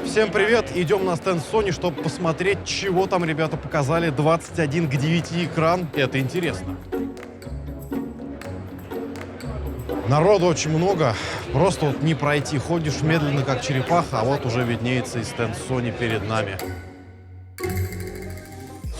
Всем привет! Идем на стенд Sony, чтобы посмотреть, чего там ребята показали. 21:9 экран. Это интересно. Народу очень много. Просто вот не пройти. Ходишь медленно, как черепаха, а вот уже виднеется и стенд Sony перед нами.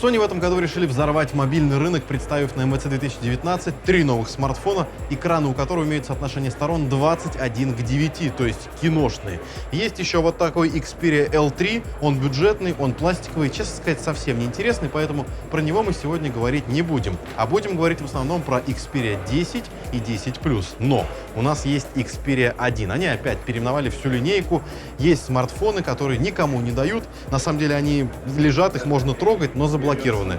Sony в этом году решили взорвать мобильный рынок, представив на MWC 2019 3 новых смартфона, экраны у которых имеют соотношение сторон 21:9, то есть киношные. Есть еще вот такой Xperia L3, он бюджетный, он пластиковый, честно сказать, совсем неинтересный, поэтому про него мы сегодня говорить не будем. А будем говорить в основном про Xperia 10 и 10 Plus. Но у нас есть Xperia 1. Они опять переименовали всю линейку. Есть смартфоны, которые никому не дают. На самом деле они лежат, их можно трогать, но заблокированы.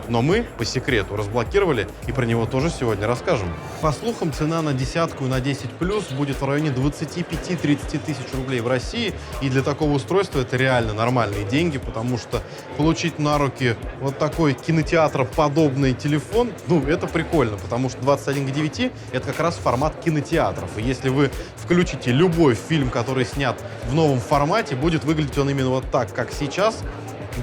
Но мы по секрету разблокировали и про него тоже сегодня расскажем. По слухам, цена на десятку и на 10 Plus будет в районе 25-30 тысяч рублей в России. И для такого устройства это реально нормальные деньги, потому что получить на руки вот такой кинотеатроподобный телефон, это прикольно, потому что 21:9 это как раз формат кинотеатров. И если вы включите любой фильм, который снят в новом формате, будет выглядеть он именно вот так, как сейчас,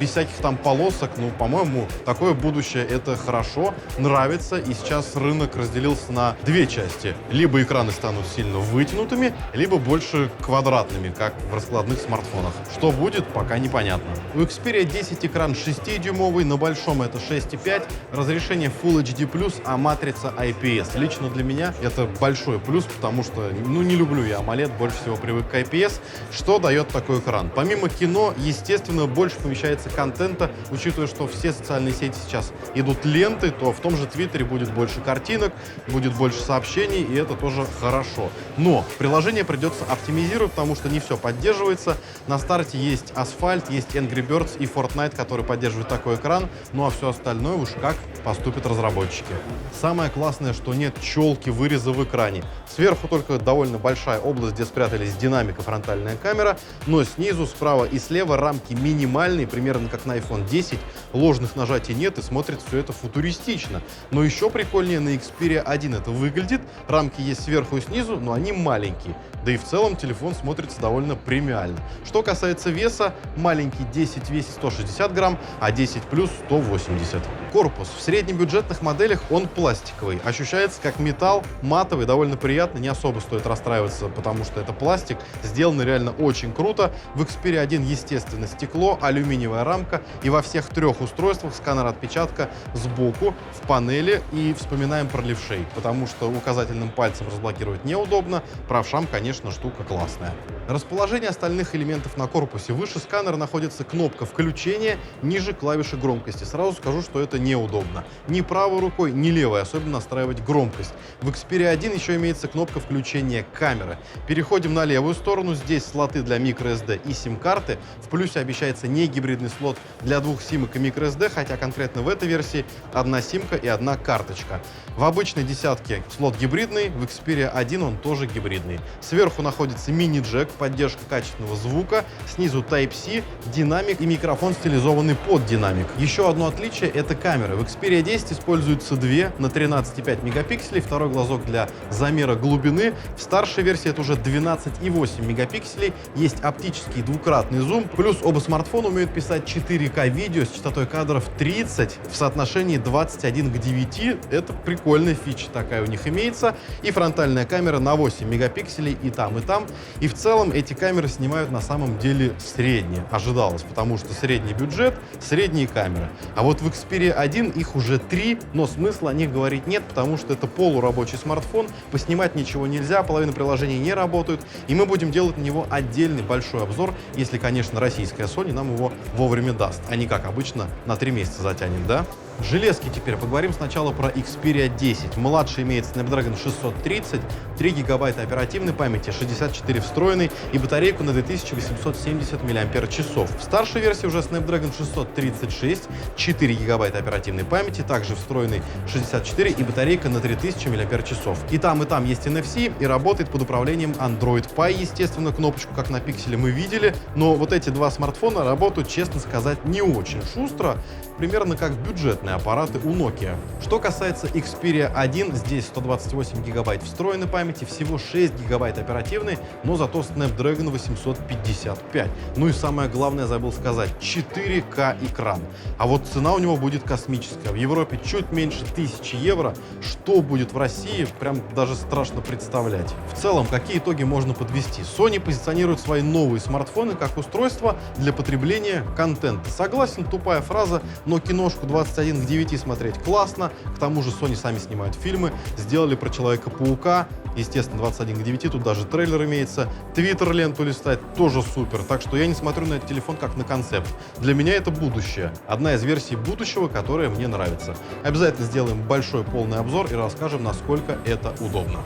без всяких там полосок. По-моему, такое будущее — это хорошо, нравится. И сейчас рынок разделился на две части. Либо экраны станут сильно вытянутыми, либо больше квадратными, как в раскладных смартфонах. Что будет, пока непонятно. У Xperia 10 экран 6-дюймовый, на большом это 6,5, разрешение Full HD+, а матрица IPS. Лично для меня это большой плюс, потому что, не люблю я AMOLED, больше всего привык к IPS. Что дает такой экран? Помимо кино, естественно, больше помещается контента, учитывая, что все социальные сети сейчас идут ленты, то в том же Твиттере будет больше картинок, будет больше сообщений, и это тоже хорошо. Но приложение придется оптимизировать, потому что не все поддерживается. На старте есть Asphalt, есть Angry Birds и Fortnite, которые поддерживают такой экран, а все остальное уж как поступят разработчики. Самое классное, что нет челки, выреза в экране. Сверху только довольно большая область, где спрятались динамик и фронтальная камера, но снизу, справа и слева рамки минимальные, примерно как на iPhone 10, ложных нажатий нет и смотрит все это футуристично. Но еще прикольнее на Xperia 1 это выглядит. Рамки есть сверху и снизу, но они маленькие. Да и в целом телефон смотрится довольно премиально. Что касается веса, маленький 10 весит 160 грамм, а 10 Plus 180. Корпус. В среднебюджетных моделях он пластиковый. Ощущается как металл, матовый, довольно приятно. Не особо стоит расстраиваться, потому что это пластик. Сделано реально очень круто. В Xperia 1, естественно, стекло, алюминиевая рамка. И во всех трех устройствах сканер отпечатка сбоку, в панели. И вспоминаем про левшей, потому что указательным пальцем разблокировать неудобно. Правшам, конечно, штука классная. Расположение остальных элементов на корпусе. Выше сканера находится кнопка включения, ниже клавиши громкости. Сразу скажу, что это неудобно. Ни правой рукой, ни левой, особенно настраивать громкость. В Xperia 1 еще имеется кнопка включения камеры. Переходим на левую сторону. Здесь слоты для microSD и сим-карты. В плюсе обещается не гибридный слот для двух симок и microSD, хотя конкретно в этой версии одна симка и одна карточка. В обычной десятке слот гибридный, в Xperia 1 он тоже гибридный. Сверху находится мини-джек, поддержка качественного звука, снизу Type-C, динамик и микрофон, стилизованный под динамик. Еще одно отличие — это камеры. В Xperia 10 используются две на 13,5 мегапикселей, второй глазок для замера глубины. В старшей версии это уже 12,8 мегапикселей, есть оптический двукратный зум, плюс оба смартфона умеют писать 4К видео с частотой кадров 30 в соотношении 21:9. Это прикольная фича такая у них имеется. И фронтальная камера на 8 мегапикселей и там, и там. И в целом эти камеры снимают на самом деле среднее. Ожидалось, потому что средний бюджет, средние камеры. А вот в Xperia 1 их уже 3, но смысла о них говорить нет, потому что это полурабочий смартфон, поснимать ничего нельзя, половина приложений не работают, и мы будем делать на него отдельный большой обзор, если, конечно, российская Sony нам его вовремя даст, а не как обычно на 3 месяца затянет, да? Железки теперь. Поговорим сначала про Xperia 10. Младший имеет Snapdragon 630, 3 гигабайта оперативной памяти, 64 встроенной и батарейку на 2870 мАч. В старшей версии уже Snapdragon 636, 4 гигабайта оперативной памяти, также встроенный 64 и батарейка на 3000 мАч. И там есть NFC и работает под управлением Android Pie. Естественно, кнопочку, как на Pixel, мы видели, но вот эти два смартфона работают, честно сказать, не очень шустро. примерно как бюджетные аппараты у Nokia. Что касается Xperia 1, здесь 128 гигабайт встроенной памяти, всего 6 гигабайт оперативной, но зато Snapdragon 855. Ну и самое главное, забыл сказать, 4К экран. А вот цена у него будет космическая. В Европе чуть меньше 1000 евро. Что будет в России, прям даже страшно представлять. В целом, какие итоги можно подвести? Sony позиционирует свои новые смартфоны как устройство для потребления контента. Согласен, тупая фраза, но киношку 21 к 9 смотреть классно. К тому же Sony сами снимают фильмы, сделали про Человека-паука. Естественно, 21 к 9, тут даже трейлер имеется. Твиттер-ленту листать тоже супер. Так что я не смотрю на этот телефон как на концепт. Для меня это будущее. Одна из версий будущего, которая мне нравится. Обязательно сделаем большой полный обзор и расскажем, насколько это удобно.